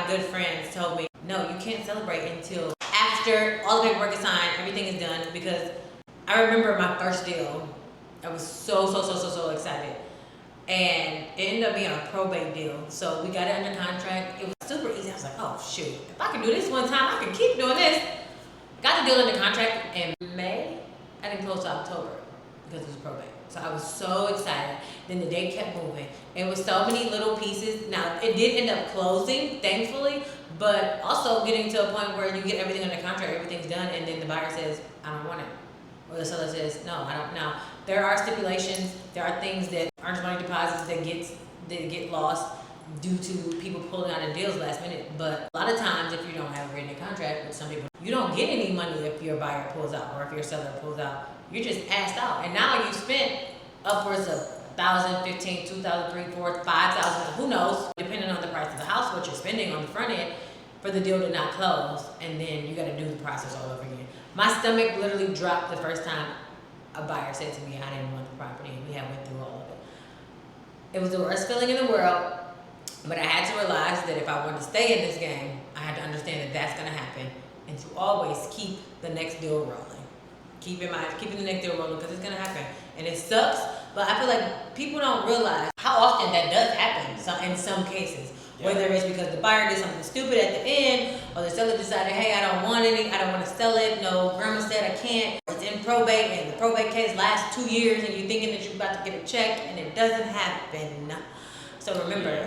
good friends told me, no, you can't celebrate until after all the paperwork is signed, everything is done, because I remember my first deal. I was so excited. And it ended up being a probate deal. So we got it under contract. It was super easy. I was like, oh shoot, if I can do this one time, I can keep doing this. Got the deal under contract in May. I didn't close to October because it was probate. So I was so excited. Then the day kept moving. It was so many little pieces. Now it did end up closing, thankfully, but also getting to a point where you get everything under contract, everything's done, and then the buyer says, I don't want it. Or the seller says, no, I don't. Now, there are stipulations, there are things that aren't money deposits that get lost due to people pulling out of deals last minute. But a lot of times, if you don't have a written contract with some people, you don't get any money if your buyer pulls out or if your seller pulls out. You're just asked out. And now you've spent upwards of $1,000, $1,500, $2,000, $3,000, $4,000, $5,000, who knows, depending on the price of the house, what you're spending on the front end for the deal to not close. And then you got to do the process all over again. My stomach literally dropped the first time a buyer said to me, I didn't want the property, and we had went through all of it. It was the worst feeling in the world, but I had to realize that if I wanted to stay in this game, I had to understand that that's going to happen, and to always keep the next deal rolling. Keep in mind, keeping the next deal rolling, because it's going to happen. And it sucks, but I feel like people don't realize how often that does happen in some cases. Yeah. Whether it's because the buyer did something stupid at the end, or the seller decided, hey, I don't want to sell it, no, grandma said I can't. It's in probate, and the probate case lasts 2 years, and you're thinking that you're about to get a check, and it doesn't happen. So remember,